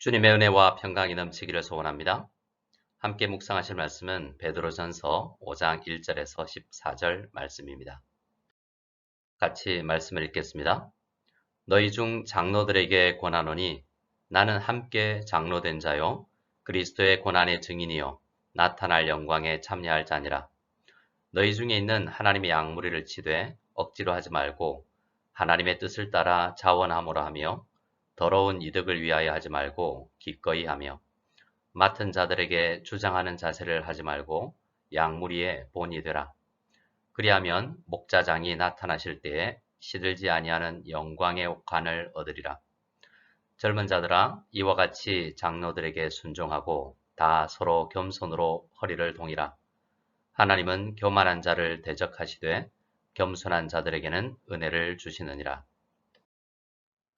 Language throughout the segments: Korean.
주님의 은혜와 평강이 넘치기를 소원합니다. 함께 묵상하실 말씀은 베드로전서 5장 1절에서 14절 말씀입니다. 같이 말씀을 읽겠습니다. 너희 중 장로들에게 권하노니 나는 함께 장로된 자요 그리스도의 고난의 증인이요 나타날 영광에 참여할 자니라. 너희 중에 있는 하나님의 양무리를 치되 억지로 하지 말고 하나님의 뜻을 따라 자원함으로 하며 더러운 이득을 위하여 하지 말고 기꺼이 하며 맡은 자들에게 주장하는 자세를 하지 말고 양무리의 본이 되라. 그리하면 목자장이 나타나실 때에 시들지 아니하는 영광의 관을 얻으리라. 젊은 자들아 이와 같이 장로들에게 순종하고 다 서로 겸손으로 허리를 동이라. 하나님은 교만한 자를 대적하시되 겸손한 자들에게는 은혜를 주시느니라.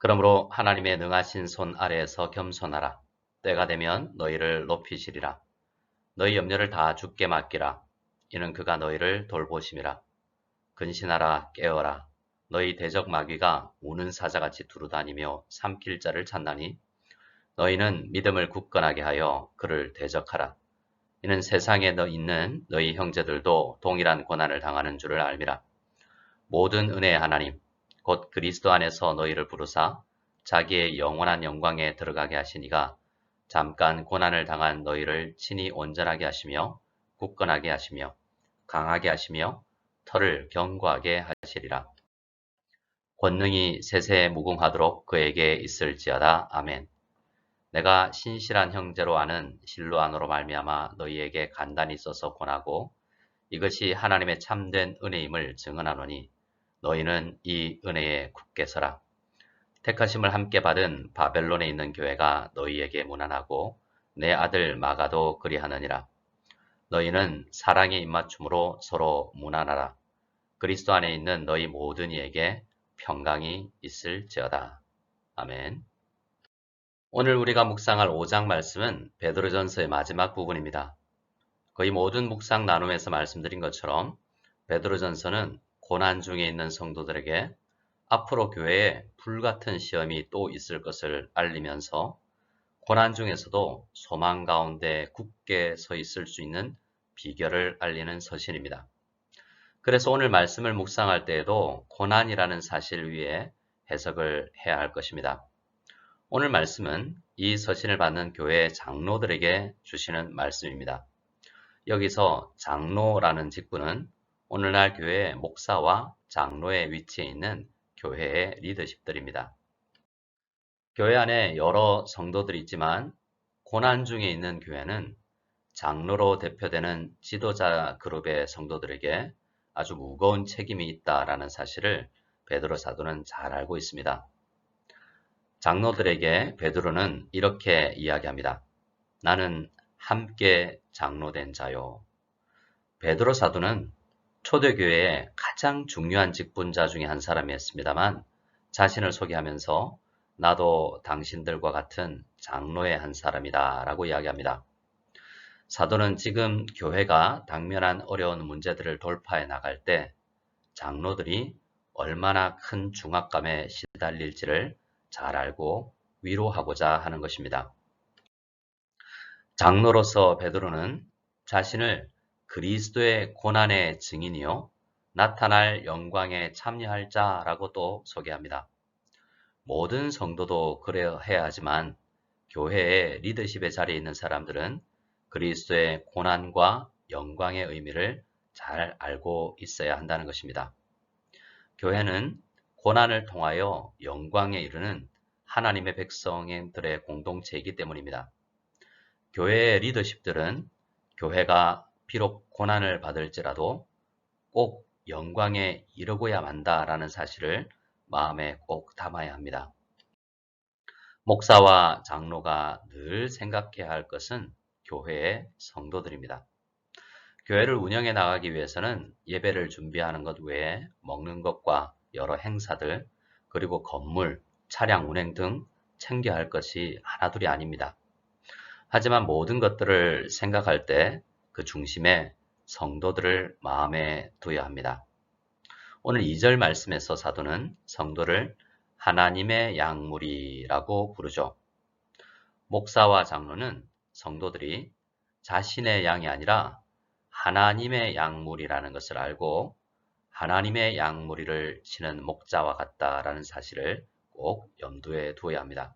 그러므로 하나님의 능하신 손 아래에서 겸손하라. 때가 되면 너희를 높이시리라. 너희 염려를 다 주께 맡기라. 이는 그가 너희를 돌보심이라. 근신하라 깨어라. 너희 대적 마귀가 우는 사자같이 두루다니며 삼킬 자를 찾나니 너희는 믿음을 굳건하게 하여 그를 대적하라. 이는 세상에 있는 너희 형제들도 동일한 고난을 당하는 줄을 알미라. 모든 은혜의 하나님 곧 그리스도 안에서 너희를 부르사 자기의 영원한 영광에 들어가게 하시니가 잠깐 고난을 당한 너희를 친히 온전하게 하시며 굳건하게 하시며 강하게 하시며 털을 견고하게 하시리라. 권능이 세세에 무궁하도록 그에게 있을지어다. 아멘. 내가 신실한 형제로 아는 실로안으로 말미암아 너희에게 간단히 써서 권하고 이것이 하나님의 참된 은혜임을 증언하노니 너희는 이 은혜에 굳게 서라. 택하심을 함께 받은 바벨론에 있는 교회가 너희에게 문안하고 내 아들 마가도 그리하느니라. 너희는 사랑의 입맞춤으로 서로 문안하라. 그리스도 안에 있는 너희 모든 이에게 평강이 있을지어다. 아멘. 오늘 우리가 묵상할 5장 말씀은 베드로전서의 마지막 부분입니다. 거의 모든 묵상 나눔에서 말씀드린 것처럼 베드로전서는 고난 중에 있는 성도들에게 앞으로 교회에 불같은 시험이 또 있을 것을 알리면서 고난 중에서도 소망 가운데 굳게 서 있을 수 있는 비결을 알리는 서신입니다. 그래서 오늘 말씀을 묵상할 때에도 고난이라는 사실 위에 해석을 해야 할 것입니다. 오늘 말씀은 이 서신을 받는 교회 장로들에게 주시는 말씀입니다. 여기서 장로라는 직분은 오늘날 교회의 목사와 장로의 위치에 있는 교회의 리더십들입니다. 교회 안에 여러 성도들이 있지만 고난 중에 있는 교회는 장로로 대표되는 지도자 그룹의 성도들에게 아주 무거운 책임이 있다라는 사실을 베드로 사도는 잘 알고 있습니다. 장로들에게 베드로는 이렇게 이야기합니다. 나는 함께 장로된 자요. 베드로 사도는 초대교회의 가장 중요한 직분자 중에 한 사람이었습니다만 자신을 소개하면서 나도 당신들과 같은 장로의 한 사람이다 라고 이야기합니다. 사도는 지금 교회가 당면한 어려운 문제들을 돌파해 나갈 때 장로들이 얼마나 큰 중압감에 시달릴지를 잘 알고 위로하고자 하는 것입니다. 장로로서 베드로는 자신을 그리스도의 고난의 증인이요 나타날 영광에 참여할 자라고 또 소개합니다. 모든 성도도 그래야 하지만 교회의 리더십의 자리에 있는 사람들은 그리스도의 고난과 영광의 의미를 잘 알고 있어야 한다는 것입니다. 교회는 고난을 통하여 영광에 이르는 하나님의 백성들의 공동체이기 때문입니다. 교회의 리더십들은 교회가 비록 고난을 받을지라도 꼭 영광에 이르고야 만다라는 사실을 마음에 꼭 담아야 합니다. 목사와 장로가 늘 생각해야 할 것은 교회의 성도들입니다. 교회를 운영해 나가기 위해서는 예배를 준비하는 것 외에 먹는 것과 여러 행사들, 그리고 건물, 차량 운행 등 챙겨야 할 것이 하나둘이 아닙니다. 하지만 모든 것들을 생각할 때 그 중심에 성도들을 마음에 두어야 합니다. 오늘 2절 말씀에서 사도는 성도를 하나님의 양무리라고 부르죠. 목사와 장로는 성도들이 자신의 양이 아니라 하나님의 양무리라는 것을 알고 하나님의 양무리를 치는 목자와 같다라는 사실을 꼭 염두에 두어야 합니다.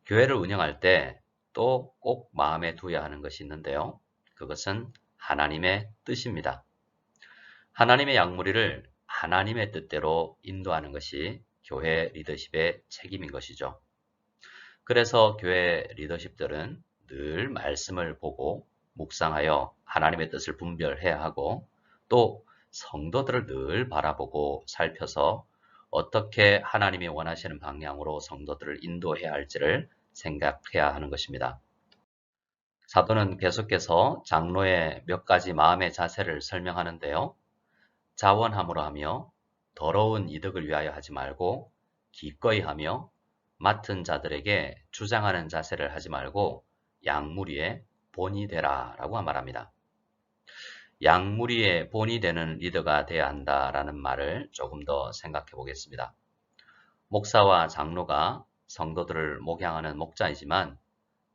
교회를 운영할 때 또 꼭 마음에 두어야 하는 것이 있는데요. 그것은 하나님의 뜻입니다. 하나님의 양무리를 하나님의 뜻대로 인도하는 것이 교회 리더십의 책임인 것이죠. 그래서 교회 리더십들은 늘 말씀을 보고 묵상하여 하나님의 뜻을 분별해야 하고 또 성도들을 늘 바라보고 살펴서 어떻게 하나님이 원하시는 방향으로 성도들을 인도해야 할지를 생각해야 하는 것입니다. 사도는 계속해서 장로의 몇 가지 마음의 자세를 설명하는데요. 자원함으로 하며 더러운 이득을 위하여 하지 말고 기꺼이 하며 맡은 자들에게 주장하는 자세를 하지 말고 양무리의 본이 되라 라고 말합니다. 양무리의 본이 되는 리더가 되어야 한다라는 말을 조금 더 생각해 보겠습니다. 목사와 장로가 성도들을 목양하는 목자이지만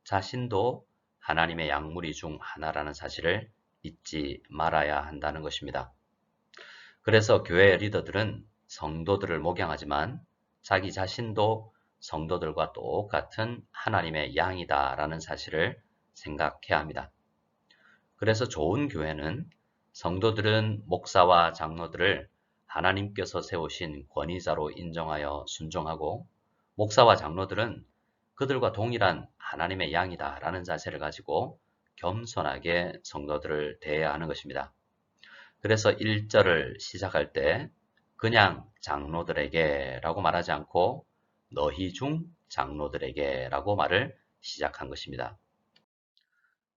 자신도 하나님의 양무리 중 하나라는 사실을 잊지 말아야 한다는 것입니다. 그래서 교회 리더들은 성도들을 목양하지만 자기 자신도 성도들과 똑같은 하나님의 양이다라는 사실을 생각해야 합니다. 그래서 좋은 교회는 성도들은 목사와 장로들을 하나님께서 세우신 권위자로 인정하여 순종하고 목사와 장로들은 그들과 동일한 하나님의 양이다라는 자세를 가지고 겸손하게 성도들을 대해야 하는 것입니다. 그래서 1절을 시작할 때 그냥 장로들에게 라고 말하지 않고 너희 중 장로들에게 라고 말을 시작한 것입니다.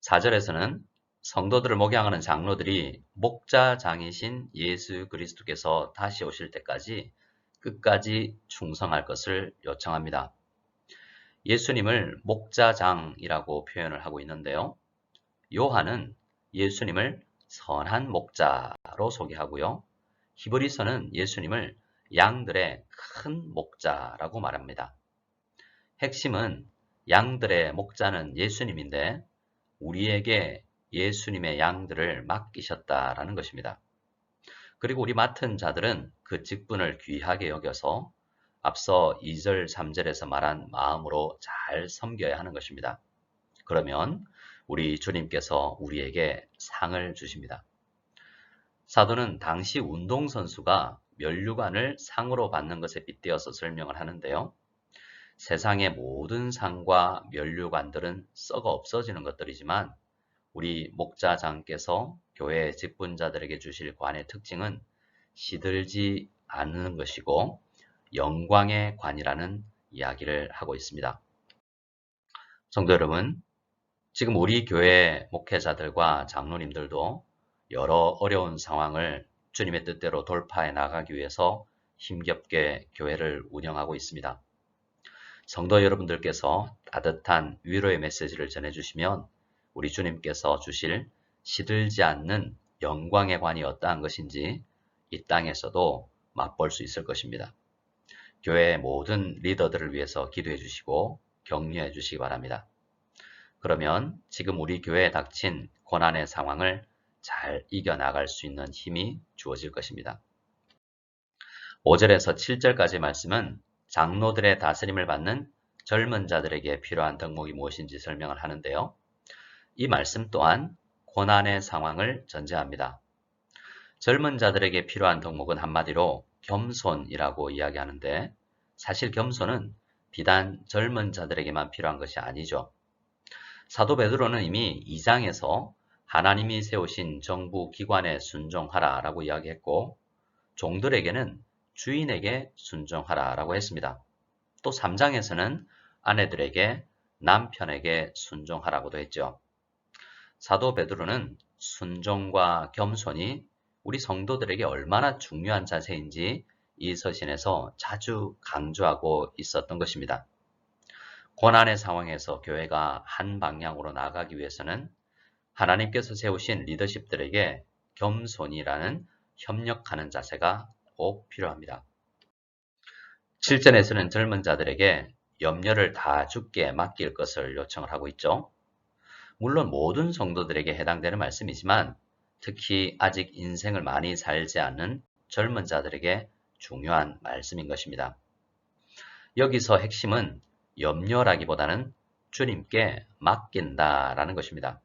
4절에서는 성도들을 목양하는 장로들이 목자장이신 예수 그리스도께서 다시 오실 때까지 끝까지 충성할 것을 요청합니다. 예수님을 목자장이라고 표현을 하고 있는데요. 요한은 예수님을 선한 목자로 소개하고요. 히브리서는 예수님을 양들의 큰 목자라고 말합니다. 핵심은 양들의 목자는 예수님인데 우리에게 예수님의 양들을 맡기셨다라는 것입니다. 그리고 우리 맡은 자들은 그 직분을 귀하게 여겨서 앞서 2절, 3절에서 말한 마음으로 잘 섬겨야 하는 것입니다. 그러면 우리 주님께서 우리에게 상을 주십니다. 사도는 당시 운동선수가 면류관을 상으로 받는 것에 빗대어서 설명을 하는데요. 세상의 모든 상과 면류관들은 썩어 없어지는 것들이지만 우리 목자장께서 교회 직분자들에게 주실 관의 특징은 시들지 않는 것이고 영광의 관이라는 이야기를 하고 있습니다. 성도 여러분, 지금 우리 교회 목회자들과 장로님들도 여러 어려운 상황을 주님의 뜻대로 돌파해 나가기 위해서 힘겹게 교회를 운영하고 있습니다. 성도 여러분들께서 따뜻한 위로의 메시지를 전해주시면 우리 주님께서 주실 시들지 않는 영광의 관이 어떠한 것인지 이 땅에서도 맛볼 수 있을 것입니다. 교회의 모든 리더들을 위해서 기도해 주시고 격려해 주시기 바랍니다. 그러면 지금 우리 교회에 닥친 고난의 상황을 잘 이겨나갈 수 있는 힘이 주어질 것입니다. 5절에서 7절까지 말씀은 장로들의 다스림을 받는 젊은 자들에게 필요한 덕목이 무엇인지 설명을 하는데요. 이 말씀 또한 고난의 상황을 전제합니다. 젊은 자들에게 필요한 덕목은 한마디로 겸손이라고 이야기하는데 사실 겸손은 비단 젊은 자들에게만 필요한 것이 아니죠. 사도 베드로는 이미 2장에서 하나님이 세우신 정부 기관에 순종하라 라고 이야기했고 종들에게는 주인에게 순종하라 라고 했습니다. 또 3장에서는 아내들에게 남편에게 순종하라고도 했죠. 사도 베드로는 순종과 겸손이 우리 성도들에게 얼마나 중요한 자세인지 이 서신에서 자주 강조하고 있었던 것입니다. 고난의 상황에서 교회가 한 방향으로 나아가기 위해서는 하나님께서 세우신 리더십들에게 겸손이라는 협력하는 자세가 꼭 필요합니다. 7절에서는 젊은 자들에게 염려를 다 주께 맡길 것을 요청을 하고 있죠. 물론 모든 성도들에게 해당되는 말씀이지만 특히 아직 인생을 많이 살지 않은 젊은 자들에게 중요한 말씀인 것입니다. 여기서 핵심은 염려라기보다는 주님께 맡긴다라는 것입니다.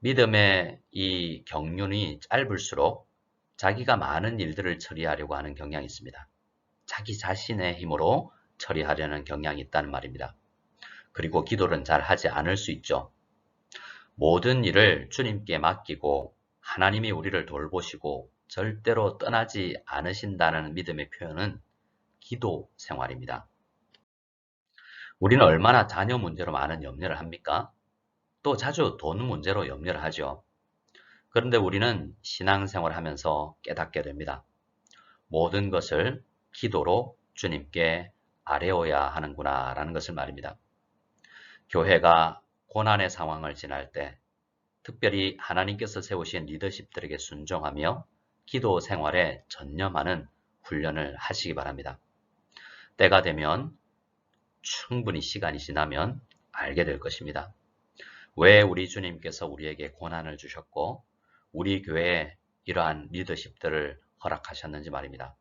믿음의 이 경륜이 짧을수록 자기가 많은 일들을 처리하려고 하는 경향이 있습니다. 자기 자신의 힘으로 처리하려는 경향이 있다는 말입니다. 그리고 기도는 잘 하지 않을 수 있죠. 모든 일을 주님께 맡기고 하나님이 우리를 돌보시고 절대로 떠나지 않으신다는 믿음의 표현은 기도 생활입니다. 우리는 얼마나 자녀 문제로 많은 염려를 합니까? 또 자주 돈 문제로 염려를 하죠. 그런데 우리는 신앙생활을 하면서 깨닫게 됩니다. 모든 것을 기도로 주님께 아뢰어야 하는구나 라는 것을 말입니다. 교회가 고난의 상황을 지날 때 특별히 하나님께서 세우신 리더십들에게 순종하며 기도 생활에 전념하는 훈련을 하시기 바랍니다. 때가 되면 충분히 시간이 지나면 알게 될 것입니다. 왜 우리 주님께서 우리에게 고난을 주셨고 우리 교회에 이러한 리더십들을 허락하셨는지 말입니다.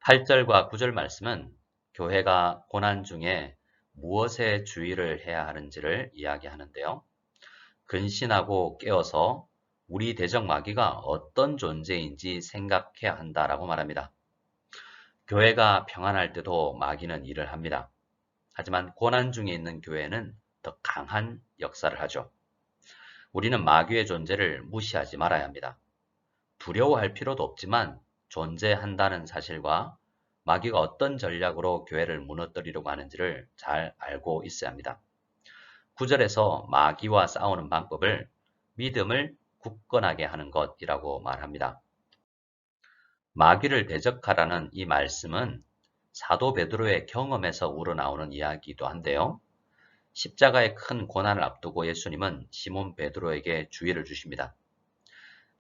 8절과 9절 말씀은 교회가 고난 중에 무엇에 주의를 해야 하는지를 이야기하는데요. 근신하고 깨어서 우리 대적 마귀가 어떤 존재인지 생각해야 한다라고 말합니다. 교회가 평안할 때도 마귀는 일을 합니다. 하지만 고난 중에 있는 교회는 더 강한 역사를 하죠. 우리는 마귀의 존재를 무시하지 말아야 합니다. 두려워할 필요도 없지만 존재한다는 사실과 마귀가 어떤 전략으로 교회를 무너뜨리려고 하는지를 잘 알고 있어야 합니다. 9절에서 마귀와 싸우는 방법을 믿음을 굳건하게 하는 것이라고 말합니다. 마귀를 대적하라는 이 말씀은 사도 베드로의 경험에서 우러나오는 이야기이기도 한데요. 십자가의 큰 고난을 앞두고 예수님은 시몬 베드로에게 주의를 주십니다.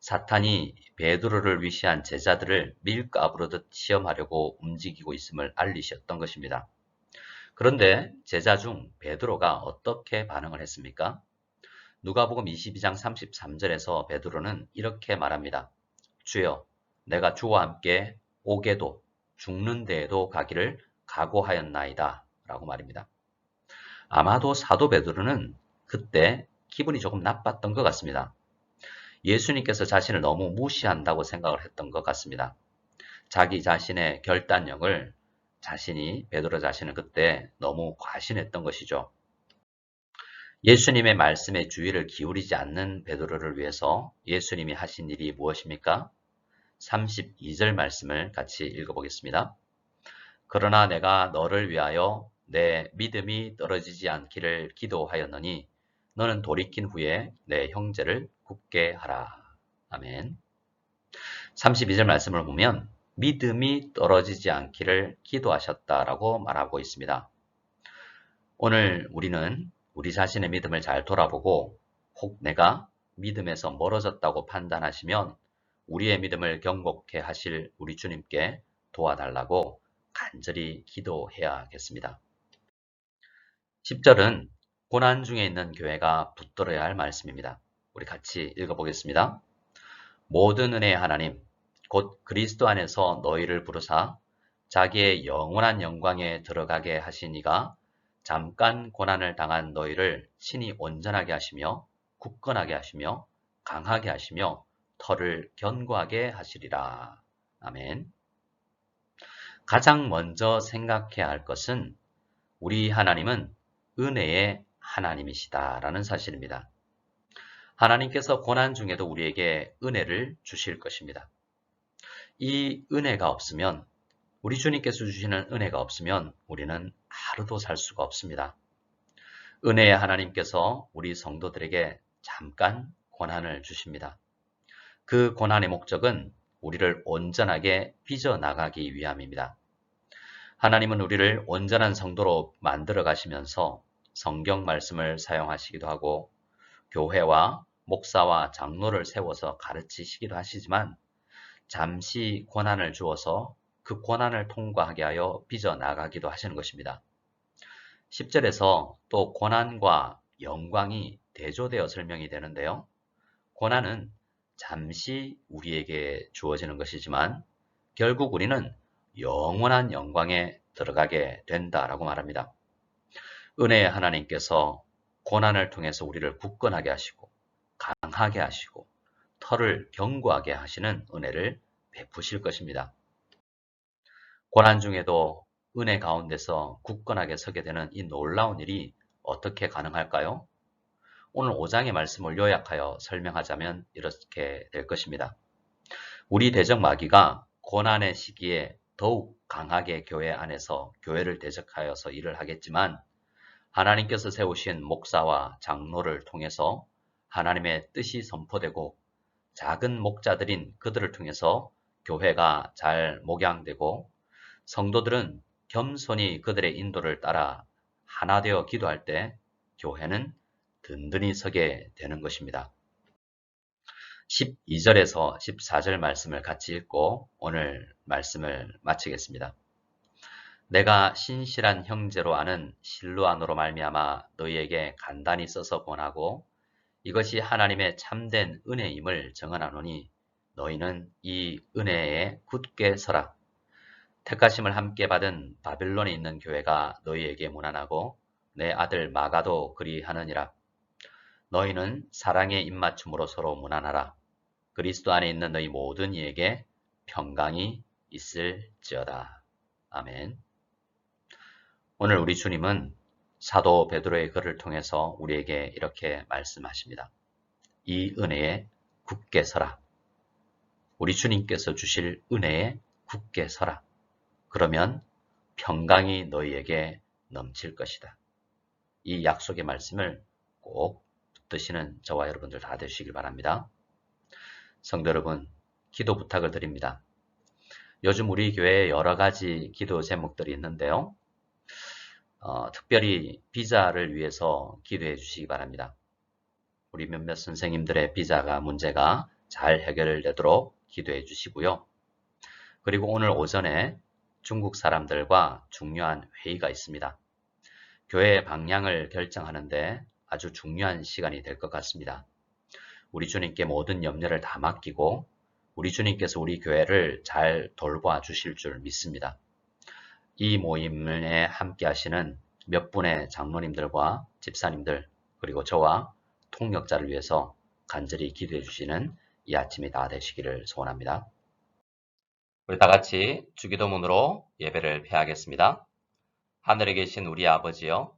사탄이 베드로를 위시한 제자들을 밀가부르듯 시험하려고 움직이고 있음을 알리셨던 것입니다. 그런데 제자 중 베드로가 어떻게 반응을 했습니까? 누가복음 22장 33절에서 베드로는 이렇게 말합니다. 주여, 내가 주와 함께 옥에도 죽는 데에도 가기를 각오하였나이다 라고 말입니다. 아마도 사도 베드로는 그때 기분이 조금 나빴던 것 같습니다. 예수님께서 자신을 너무 무시한다고 생각을 했던 것 같습니다. 자기 자신의 결단력을 베드로 자신은 그때 너무 과신했던 것이죠. 예수님의 말씀에 주의를 기울이지 않는 베드로를 위해서 예수님이 하신 일이 무엇입니까? 32절 말씀을 같이 읽어보겠습니다. 그러나 내가 너를 위하여 내 믿음이 떨어지지 않기를 기도하였노니 너는 돌이킨 후에 내 형제를 굳게 하라. 아멘. 32절 말씀을 보면 믿음이 떨어지지 않기를 기도하셨다라고 말하고 있습니다. 오늘 우리는 우리 자신의 믿음을 잘 돌아보고 혹 내가 믿음에서 멀어졌다고 판단하시면 우리의 믿음을 경고케 하실 우리 주님께 도와달라고 간절히 기도해야겠습니다. 10절은 고난 중에 있는 교회가 붙들어야 할 말씀입니다. 우리 같이 읽어보겠습니다. 모든 은혜의 하나님, 곧 그리스도 안에서 너희를 부르사 자기의 영원한 영광에 들어가게 하시니가 잠깐 고난을 당한 너희를 친히 온전하게 하시며 굳건하게 하시며 강하게 하시며 터를 견고하게 하시리라. 아멘. 가장 먼저 생각해야 할 것은 우리 하나님은 은혜의 하나님이시다라는 사실입니다. 하나님께서 고난 중에도 우리에게 은혜를 주실 것입니다. 이 은혜가 없으면, 우리 주님께서 주시는 은혜가 없으면 우리는 하루도 살 수가 없습니다. 은혜의 하나님께서 우리 성도들에게 잠깐 고난을 주십니다. 그 고난의 목적은 우리를 온전하게 빚어나가기 위함입니다. 하나님은 우리를 온전한 성도로 만들어 가시면서 성경 말씀을 사용하시기도 하고 교회와 목사와 장로를 세워서 가르치시기도 하시지만 잠시 고난을 주어서 그 그 고난을 통과하게 하여 빚어나가기도 하시는 것입니다. 10절에서 또 고난과 영광이 대조되어 설명이 되는데요. 고난은 잠시 우리에게 주어지는 것이지만 결국 우리는 영원한 영광에 들어가게 된다라고 말합니다. 은혜의 하나님께서 고난을 통해서 우리를 굳건하게 하시고 강하게 하시고 털을 견고하게 하시는 은혜를 베푸실 것입니다. 고난 중에도 은혜 가운데서 굳건하게 서게 되는 이 놀라운 일이 어떻게 가능할까요? 오늘 5장의 말씀을 요약하여 설명하자면 이렇게 될 것입니다. 우리 대적마귀가 고난의 시기에 더욱 강하게 교회 안에서 교회를 대적하여서 일을 하겠지만 하나님께서 세우신 목사와 장로를 통해서 하나님의 뜻이 선포되고 작은 목자들인 그들을 통해서 교회가 잘 목양되고 성도들은 겸손히 그들의 인도를 따라 하나 되어 기도할 때 교회는 든든히 서게 되는 것입니다. 12절에서 14절 말씀을 같이 읽고 오늘 말씀을 마치겠습니다. 내가 신실한 형제로 아는 실루안으로 말미암아 너희에게 간단히 써서 권하고 이것이 하나님의 참된 은혜임을 정언하노니 너희는 이 은혜에 굳게 서라. 택하심을 함께 받은 바벨론에 있는 교회가 너희에게 문안하고 내 아들 마가도 그리하느니라. 너희는 사랑의 입맞춤으로 서로 문안하라. 그리스도 안에 있는 너희 모든 이에게 평강이 있을지어다. 아멘. 오늘 우리 주님은 사도 베드로의 글을 통해서 우리에게 이렇게 말씀하십니다. 이 은혜에 굳게 서라. 우리 주님께서 주실 은혜에 굳게 서라. 그러면 평강이 너희에게 넘칠 것이다. 이 약속의 말씀을 꼭 붙드시는 저와 여러분들 다 되시길 바랍니다. 성도 여러분, 기도 부탁을 드립니다. 요즘 우리 교회에 여러 가지 기도 제목들이 있는데요. 특별히 비자를 위해서 기도해 주시기 바랍니다. 우리 몇몇 선생님들의 비자가 문제가 잘 해결되도록 기도해 주시고요. 그리고 오늘 오전에 중국 사람들과 중요한 회의가 있습니다. 교회의 방향을 결정하는데 아주 중요한 시간이 될 것 같습니다. 우리 주님께 모든 염려를 다 맡기고 우리 주님께서 우리 교회를 잘 돌봐 주실 줄 믿습니다. 이 모임에 함께 하시는 몇 분의 장로님들과 집사님들 그리고 저와 통역자를 위해서 간절히 기도해 주시는 이 아침이 다 되시기를 소원합니다. 우리 다 같이 주기도문으로 예배를 폐하겠습니다. 하늘에 계신 우리 아버지여,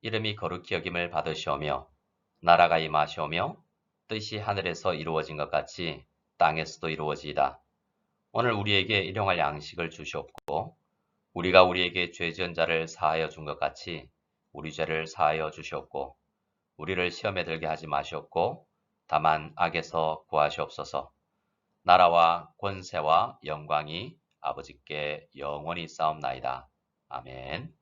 이름이 거룩히 여김을 받으시오며 나라가 임하시오며 뜻이 하늘에서 이루어진 것 같이 땅에서도 이루어지이다. 오늘 우리에게 일용할 양식을 주시옵고 우리가 우리에게 죄 지은 자를 사하여 준 것 같이 우리 죄를 사하여 주시옵고 우리를 시험에 들게 하지 마시옵고 다만 악에서 구하시옵소서. 나라와 권세와 영광이 아버지께 영원히 싸움나이다. 아멘.